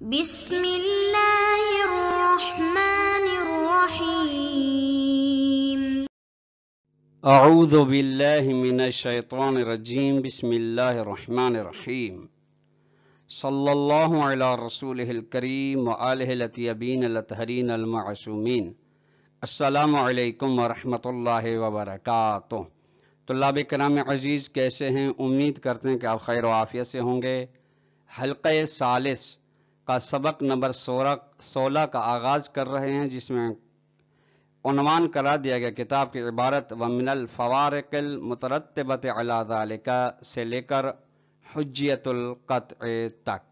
بسم اللہ الرحمن الرحیم اعوذ باللہ من الشیطان الرجیم بسم اللہ الرحمن الرحیم صلی اللہ علی رسولہ الکریم وآلہ الطیبین الطاہرین المعصومین۔ السلام علیکم ورحمۃ اللہ وبرکاتہ۔ طلاب کرام عزیز، کیسے ہیں؟ امید کرتے ہیں کہ آپ خیر و عافیت سے ہوں گے۔ حلقہ ثالث کا سبق نمبر 16 کا آغاز کر رہے ہیں، جس میں عنوان قرار دیا گیا کتاب کی عبارت وَمِنَ الْفَوَارِقِ الْمُتَرَتِّبَةِ عَلَى ذَلِكَ سے لے کر حجیت القطع تک۔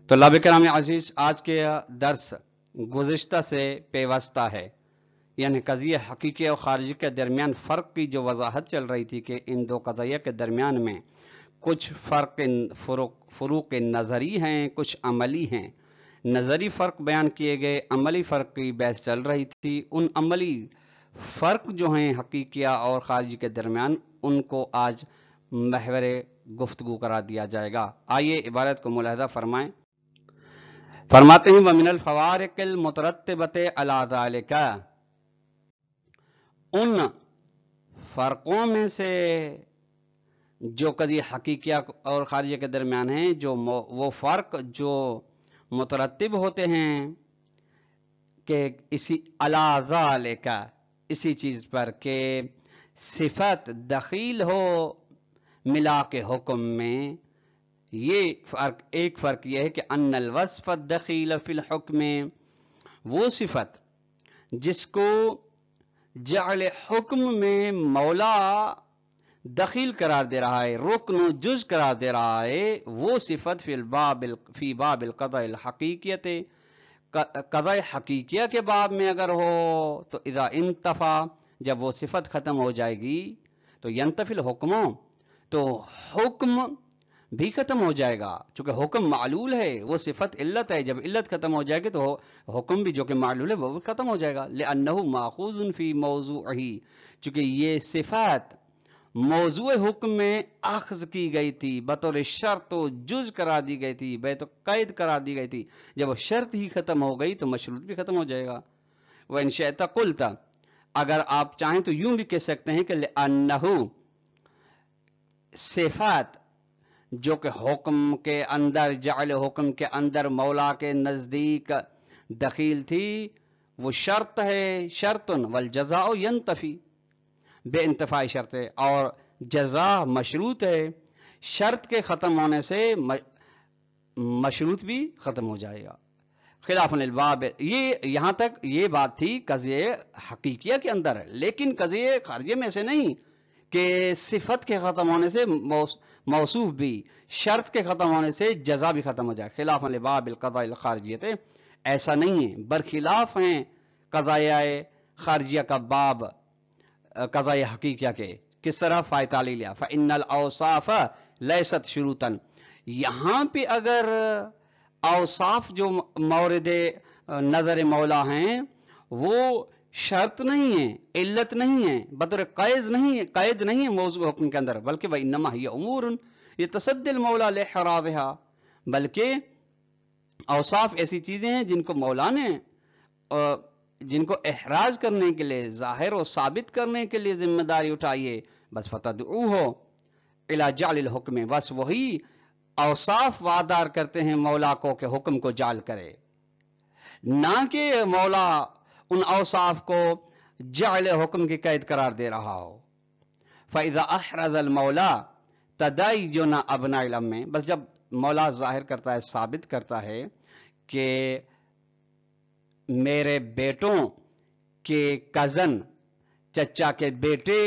طلاب کرام عزیز، آج کے درس گزشتہ سے پیوستہ ہے، یعنی قضیہ حقیقی اور خارجی کے درمیان فرق کی جو وضاحت چل رہی تھی کہ ان دو قضیہ کے درمیان میں کچھ فروق نظری ہیں، کچھ عملی ہیں۔ نظری فرق بیان کیے گئے، عملی فرق کی بحث چل رہی تھی۔ ان عملی فرق جو ہیں حقیقیہ اور خارجی کے درمیان، ان کو آج محور گفتگو قرار دیا جائے گا۔ آئیے عبارت کو ملاحظہ فرمائیں۔ فرماتے ہیں وَمِنَ الْفَوَارِقِ الْمُتَرَتِّبَةِ عَلَى ذَلِكَ، ان فرقوں میں سے جو قضیہ حقیقیہ اور خارجیہ کے درمیان ہیں، جو وہ فرق جو مترتب ہوتے ہیں کہ اسی علی ذالک، اسی چیز پر کہ صفت دخیل ہو ملا کے حکم میں۔ یہ فرق، ایک فرق یہ ہے کہ ان الوصف الدخیل فی الحکم، وہ صفت جس کو جعل حکم میں مولا دخیل قرار دے رہا ہے، رکن و جز قرار دے رہا ہے، وہ صفت فی باب القضاء الحقیقیت، قضاء حقیقیہ کے باب میں اگر ہو تو اذا انتفا، جب وہ صفت ختم ہو جائے گی تو ینتفی الحکم، تو حکم بھی ختم ہو جائے گا، چونکہ حکم معلول ہے، وہ صفت علت ہے، جب علت ختم ہو جائے گی تو حکم بھی جو کہ معلول ہے وہ بھی ختم ہو جائے گا۔ لأنہ ماخوذ فی موضوعہ، چونکہ یہ صفت موضوع حکم میں اخذ کی گئی تھی، بطور شرط و جز قرار دی گئی تھی، بیت قید قرار دی گئی تھی۔ جب وہ شرط ہی ختم ہو گئی تو مشروط بھی ختم ہو جائے گا۔ وَإِن شِئْتَ قُلْتَ، اگر آپ چاہیں تو یوں بھی کہہ سکتے ہیں کہ لأنہ، صفات جو کہ حکم کے اندر، جعل حکم کے اندر مولا کے نزدیک دخیل تھی، وہ شرط ہے، شرط والجزاء ینتفی، بے انتفاعی شرط ہے، اور جزا مشروط ہے، شرط کے ختم ہونے سے مشروط بھی ختم ہو جائے گا۔ خلاف للباب، یہ یہاں تک یہ بات تھی قضیہ حقیقیہ کے اندر، لیکن قضیہ خارجیہ میں سے نہیں کہ صفت کے ختم ہونے سے موصوف بھی، شرط کے ختم ہونے سے جزا بھی ختم ہو جائے۔ خلاف لباب القضاء الخارجیت، ایسا نہیں ہے، برخلاف ہیں قضایا خارجیہ کا باب قضاء حقیقیہ کے۔ کس طرح؟ فائتالی لیا فإن الأوصاف لیست شروطا، یہاں پہ اگر اوصاف جو مورد نظر مولا ہیں وہ شرط نہیں ہے، علت نہیں ہے، بطور قید نہیں ہے موضوع حکم کے اندر، بلکہ وإنما ہی امور یتصدی المولا لإحرازها، بلکہ اوصاف ایسی چیزیں ہیں جن کو مولا نے جن کو احراز کرنے کے لیے، ظاہر و ثابت کرنے کے لیے ذمہ داری اٹھائیے، بس فتدعوہ الی جعل الحکم، بس وہی اوصاف وعدار کرتے ہیں مولا کو کہ حکم کو جعل کرے، نہ کہ مولا ان اوصاف کو جعل حکم کی قید قرار دے رہا ہو۔ فَإِذَا أَحْرَزَ الْمَوْلَى تَدَيُّنَ أَبْنَاءِ الْأَمِّ، بس جب مولا ظاہر کرتا ہے، ثابت کرتا ہے کہ میرے بیٹوں کے کزن، چچا کے بیٹے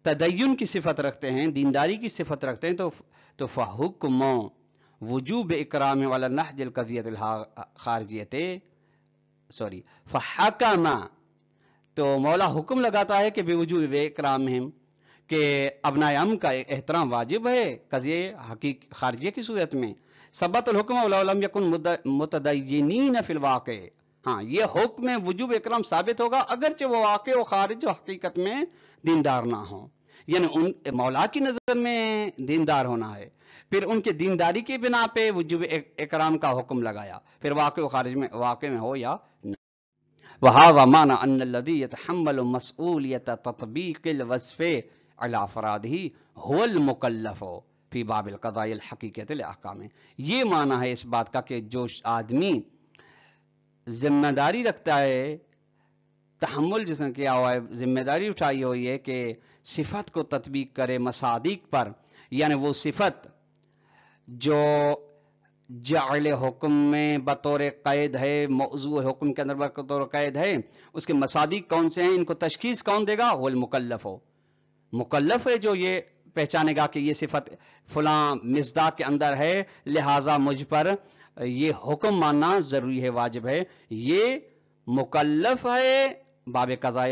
تدین کی صفت رکھتے ہیں، دینداری کی صفت رکھتے ہیں، تو فحکم وجوب اکرام والا نہج القضیۃ الخارجیت، فحکم، تو مولا حکم لگاتا ہے کہ بوجوب اکرامہم، کہ ابناء ام کا احترام واجب ہے قضیہ خارجیہ کی صورت میں۔ ثبت الحکم ولو لم یکن متدینین فی الواقع، ہاں یہ حکم وجوب اکرام ثابت ہوگا اگرچہ وہ واقع و خارج و حقیقت میں دیندار نہ ہوں، یعنی ان مولا کی نظر میں دیندار ہونا ہے، پھر ان کے دینداری کی بنا پہ وجوب اکرام کا حکم لگایا، پھر واقع میں ہو یا نہ۔ وَهَذَا مَعْنَى أَنَّ الَّذِي يَتَحَمَّلُ مَسْئُولِيَّةَ تَطْبِيقِ الْوَصْفِ عَلَى أَفْرَادِهِ هُوَ الْمُكَلَّفُ فِي بَابِ الْقَضَاءِ الْحَقِيقَةِ لِأَحْكَامِهِ۔ یہ معنی ہے اس بات کا کہ جو آدمی ذمہ داری رکھتا ہے، تحمل جس نے کیا ہوا ہے، ذمہ داری اٹھائی ہوئی ہے کہ صفت کو تطبیق کرے مصادیق پر، یعنی وہ صفت جو جعل حکم میں بطور قید ہے، موضوع حکم کے اندر بطور قید ہے، اس کے مصادیق کون سے ہیں، ان کو تشخیص کون دے گا؟ وہ المکلف ہو، مکلف ہے جو یہ پہچانے گا کہ یہ صفت فلاں مصداق کے اندر ہے، لہذا مجھ پر یہ حکم ماننا ضروری ہے، واجب ہے، یہ مکلف ہے باب قضاء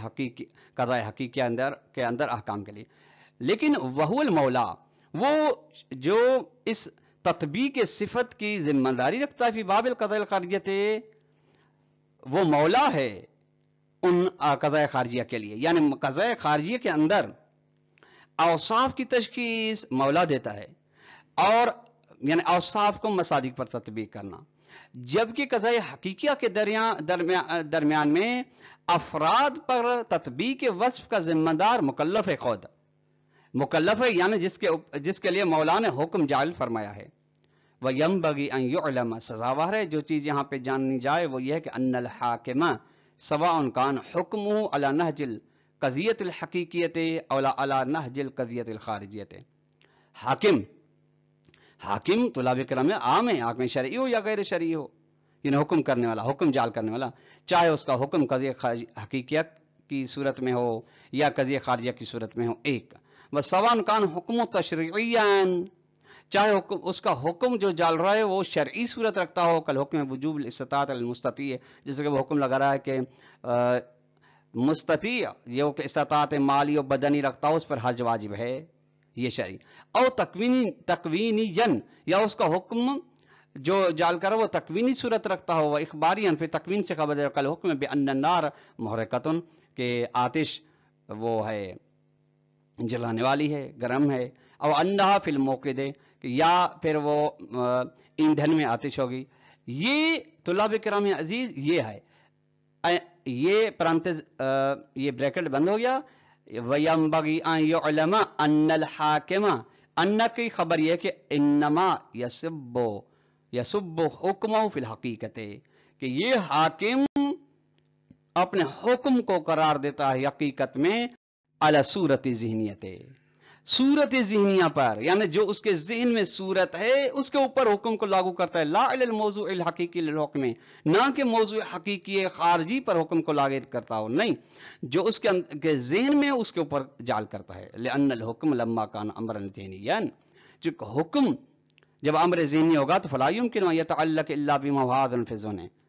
حقیقی کے اندر احکام کے لیے۔ لیکن وہو المولا، وہ جو اس تطبیق صفت کی ذمہ داری رکھتا ہے فی باب القضاء الخارجیہ، وہ مولا ہے ان قضاء خارجیہ کے لیے، یعنی قضاء خارجیہ کے اندر اوصاف کی تشخیص مولا دیتا ہے، اور یعنی اوصاف کو مصادیق پر تطبیق کرنا، جبکہ قضاء حقیقیہ کے درمیان میں افراد پر تطبیق وصف کا ذمہ دار مکلف ہے، خود مکلف ہے، یعنی جس کے لیے مولا نے حکم جعل فرمایا ہے۔ وَيَنبَغِي أَن يُعْلَمَ، سزاوار ہے جو چیز یہاں پہ جاننی جائے وہ یہ ہے کہ أَنَّ الْحَاكِمَ سَوَاءٌ كَانَ حُكْمُهُ عَلَى نَهْجِ الْقَضِيَّةِ الْحَقِيقِيَّةِ أَوْ عَلَى نَهْجِ الْقَضِيَّةِ الْخَارِجِيَّةِ۔ حاکم طلاب کرام میں عام ہے، حاکم شرعی ہو یا غیر شرعی ہو، یعنی حکم کرنے والا، حکم جعل کرنے والا، چاہے اس کا حکم قضیہ حقیقیہ کی صورت میں ہو یا قضیہ خارجیہ کی صورت میں ہو، ایک وَسَوَاءٌ كَانَ حُكْمُهُ تَشْرِيعًا، چاہے اس کا حکم جو جال رہا ہے وہ شرعی صورت رکھتا ہو، کل حکم وجوب الاستطاعت المستطیع، جیسے کہ وہ حکم لگا رہا ہے کہ مستطیع جو کہ استطاعت مالی و بدنی رکھتا ہو اس پر حج واجب ہے، یہ شرعی، اور تکوینی جن، یا اس کا حکم جو جال کر وہ تکوینی صورت رکھتا ہو، وہ اخباری پھر تکوین سے خبر دے، کل حکم بأن النار محرقۃ، کہ آتش وہ ہے جلانے والی ہے، گرم ہے، اور انہا فی الموقد، یا پھر وہ ایندھن میں آتش ہوگی۔ یہ طلاب کرام عزیز یہ ہے، یہ پرانتز یہ بریکٹ بند ہو گیا۔ وَيَنبَغِي أَن يُعْلَمَ أَنَّ الْحَاكِمَ، ان کی خبر یہ کہ انما یسب حکمہ فی الحقیقت، کہ یہ حاکم اپنے حکم کو قرار دیتا ہے حقیقت میں علی صورت ذہنیت، صورت ذہنیہ پر، یعنی جو اس کے ذہن میں صورت ہے اس کے اوپر حکم کو لاگو کرتا ہے، لا علی الموضوع الحقیقی للحکم، نہ کہ موضوع حقیقی خارجی پر حکم کو لاگو کرتا ہو، نہیں، جو اس کے ذہن میں اس کے اوپر جعل کرتا ہے۔ لأن الحکم لما کان امرا ذہنیا، چونکہ حکم جب امر ذہنی ہوگا تو فلا یمکن ان یتعلق الا بما هو حاضر فی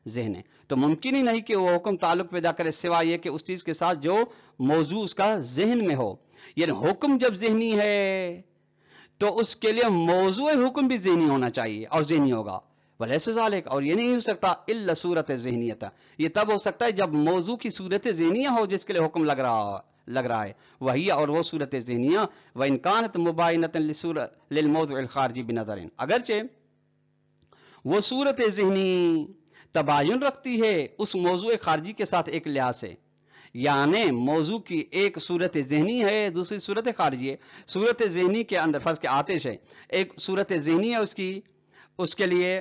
ذہن، تو ممکن ہی نہیں کہ وہ حکم تعلق پیدا کرے سوا یہ کہ اس چیز کے ساتھ جو موضوع اس کا ذہن میں ہو، یعنی حکم جب ذہنی ہے تو اس کے لیے موضوع حکم بھی ذہنی ہونا چاہیے اور ذہنی ہوگا، ولیس ذالک، اور یہ نہیں ہو سکتا الا صورت ذہنیت، یہ تب ہو سکتا ہے جب موضوع کی صورت ذہنیہ ہو جس کے لیے حکم لگ رہا ہے، وہی اور وہ صورت ذہنیہ وان کانت مباینۃ للموضوع الخارجی بنظر، اگرچہ وہ صورت ذہنی تباین رکھتی ہے اس موضوع خارجی کے ساتھ ایک لحاظ سے، یعنی موضوع کی ایک صورت ذہنی ہے دوسری صورت خارجی ہے، صورت ذہنی کے اندر فرض کے آتش ہے، ایک صورت ذہنی ہے اس کے لیے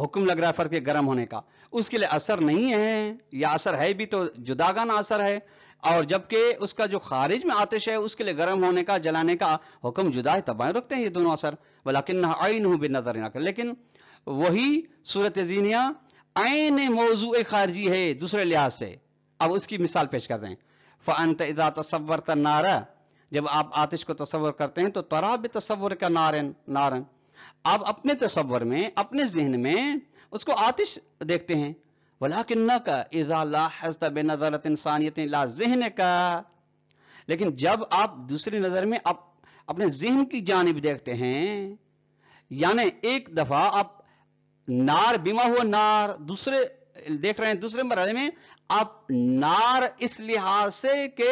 حکم لگ رہا ہے فرض کے گرم ہونے کا، اس کے لیے اثر نہیں ہے یا اثر ہے بھی تو جداگانہ اثر ہے، اور جبکہ اس کا جو خارج میں آتش ہے اس کے لیے گرم ہونے کا جلانے کا حکم جدا ہے، تباین رکھتے ہیں یہ دونوں اثر، ولیکنہ عینہ بنظر، لیکن وہی صورت ذہنیہ عین موضوع خارجی ہے دوسرے لحاظ سے۔ اب اس کی مثال پیش کرتے ہیں، فَأَنْتَ إِذَا تَصَوَّرْتَ النَّارَ، جب آپ آتش کو تصور کرتے ہیں تو تَرَى بِتَصَوُّرِكَ نارن، آپ اپنے تصور میں اپنے ذہن میں اس کو آتش دیکھتے ہیں، وَلَكِنَّكَ إِذَا لَاحَظْتَ بِنَظَرَةٍ ثَانِيَةٍ إِلَىٰ ذِهْنِكَ، لیکن جب آپ دوسری نظر میں اپنے ذہن کی جانب دیکھتے ہیں، یعنی ایک دفعہ آپ نار بما ہوا نار دوسرے دیکھ رہے ہیں دوسرے مرحلے میں آپ نار اس لحاظ سے کہ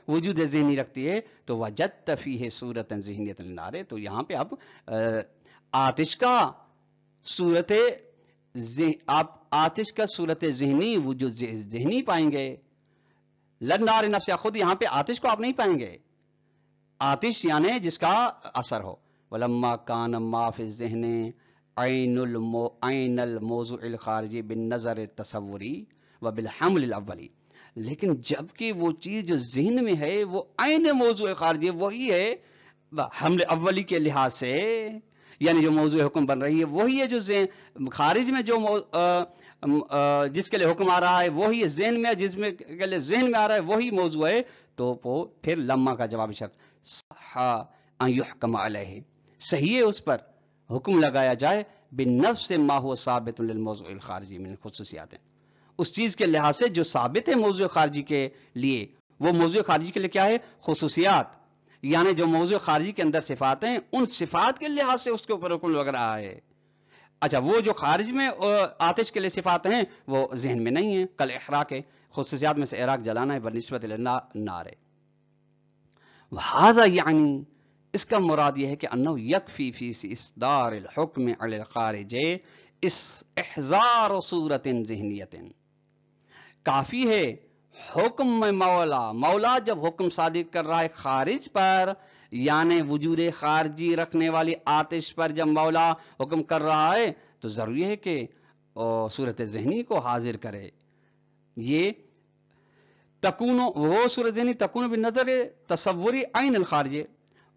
وجود ذہنی رکھتی ہے تو وجدت فیہ صورت ذہنیت للنار، تو یہاں پہ آپ آتش کا صورت آپ آتش کا صورت ذہنی وجود ذہنی پائیں گے، للنار نفسہ، خود یہاں پہ آتش کو آپ نہیں پائیں گے، آتش یعنی جس کا اثر ہو. ولما کان ما فی الذہن عین الموضوع الخارجی بالنظر التصوری وبالحمل الاولی، لیکن جبکہ وہ چیز جو ذہن میں ہے وہ عین موضوع خارجی وہی ہے حمل اولی کے لحاظ سے، یعنی جو موضوع حکم بن رہی ہے وہی ہے جو خارج میں جو جس کے لیے حکم آ رہا ہے وہی ہے ذہن میں، جس میں کے لیے ذہن میں آ رہا ہے وہی موضوع ہے. تو وہ پھر لما کا جواب شرط صح ان یحکم علیہ، صحیح ہے اس پر حکم لگایا جائے بالنفس ما هو ثابت للموضوع الخارجی من خصوصیات، اس چیز کے لحاظ سے جو ثابت ہے موضوع خارجی کے لیے، وہ موضوع خارجی کے لیے کیا ہے؟ خصوصیات، یعنی جو موضوع خارجی کے اندر صفات ہیں ان صفات کے لحاظ سے اس کے اوپر حکم لگ رہا ہے. اچھا وہ جو خارج میں آتش کے لیے صفات ہیں وہ ذہن میں نہیں ہیں، کل احراق ہے، خصوصیات میں سے احراق جلانا ہے بنسبت للنار ہے. وہذا یعنی اس کا مراد یہ ہے کہ انه یکفی فی اصدار الحکم علی الخارج اس احضار صورت ذہنیت، کافی ہے حکم میں مولا جب حکم صادر کر رہا ہے خارج پر، یعنی وجود خارجی رکھنے والی آتش پر جب مولا حکم کر رہا ہے تو ضروری ہے کہ صورت ذہنی کو حاضر کرے. یہ تکون وہ صورت ذہنی تکون بالنظر تصوری عین الخارج،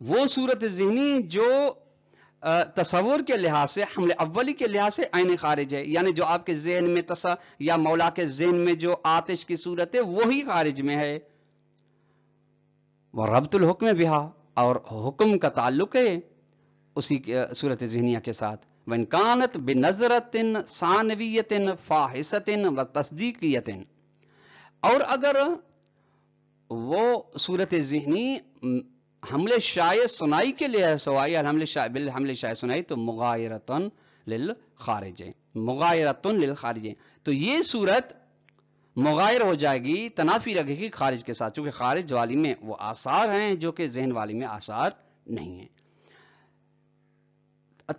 وہ صورت ذہنی جو تصور کے لحاظ سے حمل اولی کے لحاظ سے عین خارج ہے، یعنی جو آپ کے ذہن میں یا مولا کے ذہن میں جو آتش کی صورت ہے وہی خارج میں ہے. وربط الحکم بہا، اور حکم کا تعلق ہے اسی صورت ذہنیہ کے ساتھ. وَإِنْ كَانَتْ بِنَظْرَةٍ ثَانِوِيَّةٍ فَاحِشَةٍ وَتَصْدِيقِيَّةٍ، اور اگر وہ صورت ذہنی حمل شائع سنائی کے لیے سوائی بالحمل شائع سنائی تو مغایرتن للخارج، مغایرتن للخارج، تو یہ صورت مغایر ہو جائے گی، تنافی رکھے گی خارج کے ساتھ، چونکہ خارج والی میں وہ آثار ہیں جو کہ ذہن والی میں آثار نہیں ہیں.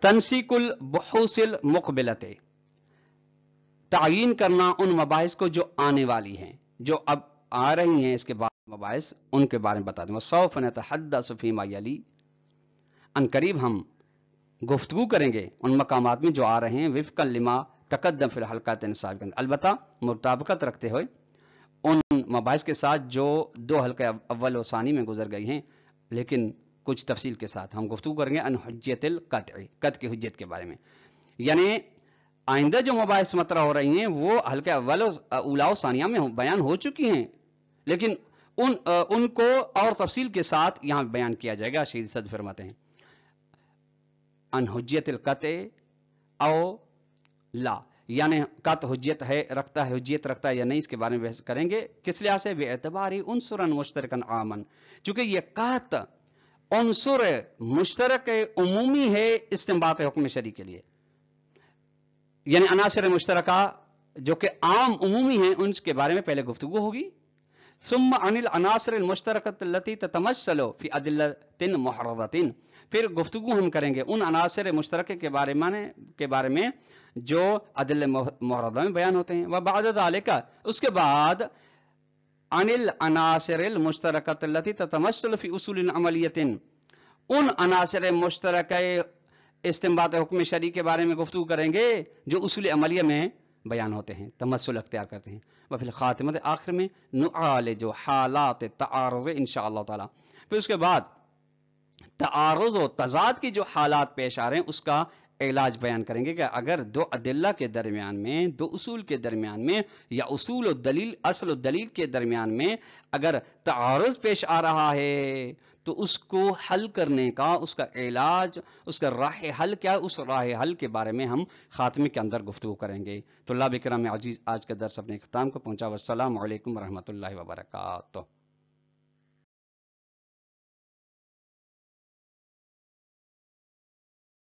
تنسیق البحوث المقبلۃ، تعیین کرنا ان مباحث کو جو آنے والی ہیں، جو اب آ رہی ہیں اس کے بعد مباحث، ان کے بارے میں بتا دوں. سوف نتحدث فیما یلی، ان قریب ہم گفتگو کریں گے ان مقامات میں جو آ رہے ہیں وفقا لما تقدم فی الحلقات السابقہ، البتہ مطابقت رکھتے ہوئے ان مباحث کے ساتھ جو 2 حلقے اول و ثانی میں گزر گئی ہیں، لیکن کچھ تفصیل کے ساتھ ہم گفتگو کریں گے ان حجت القطع، قطع کی حجت کے بارے میں. یعنی آئندہ جو مباحث مطرح ہو رہی ہیں وہ حلقہ اول و اولا و ثانیہ میں بیان ہو چکی ہیں، لیکن ان کو اور تفصیل کے ساتھ یہاں بیان کیا جائے گا. شہید صدر فرماتے ہیں ان حجت القطع او لا، یعنی قطع حجت ہے، رکھتا ہے، حجیت رکھتا ہے یا نہیں، اس کے بارے میں بحث کریں گے. کس لحاظ سے؟ بے اعتباری عنصرا مشترکا عامن، چونکہ یہ قطع عنصر مشترک عمومی ہے استنباط حکم شرعی کے لیے، یعنی عناصر مشترکہ جو کہ عام عمومی ہیں ان کے بارے میں پہلے گفتگو ہوگی. ثم عن العناصر المشترکۃ التي تتمثل في ادلۃ محررۃ، پھر گفتگو ہم کریں گے ان عناصر مشترکہ کے بارے میں جو ادلہ محررہ میں بیان ہوتے ہیں. وبعد ذلك، اس کے بعد عن العناصر المشترکۃ التي تتمثل في اصول عملیۃ، ان عناصر مشترکہ استنباط حکم شرعی کے بارے میں گفتگو کریں گے جو اصول عملیہ میں بیان ہوتے ہیں، تمثل اختیار کرتے ہیں. وفی الخاتمۃ، آخر میں نعالج حالات تعارض انشاءاللہ تعالی، پھر اس کے بعد تعارض و تضاد کی جو حالات پیش آ رہے ہیں اس کا علاج بیان کریں گے کہ اگر 2 ادلہ کے درمیان میں، 2 اصول کے درمیان میں، یا اصول و دلیل، اصل و دلیل کے درمیان میں اگر تعارض پیش آ رہا ہے تو اس کو حل کرنے کا، اس کا علاج، اس کا راہ حل کیا، اس راہ حل کے بارے میں ہم خاتمے کے اندر گفتگو کریں گے. طلاب کرام عزیز، آج کا درس اپنے اختتام کو پہنچا. والسلام علیکم ورحمۃ اللہ وبرکاتہ.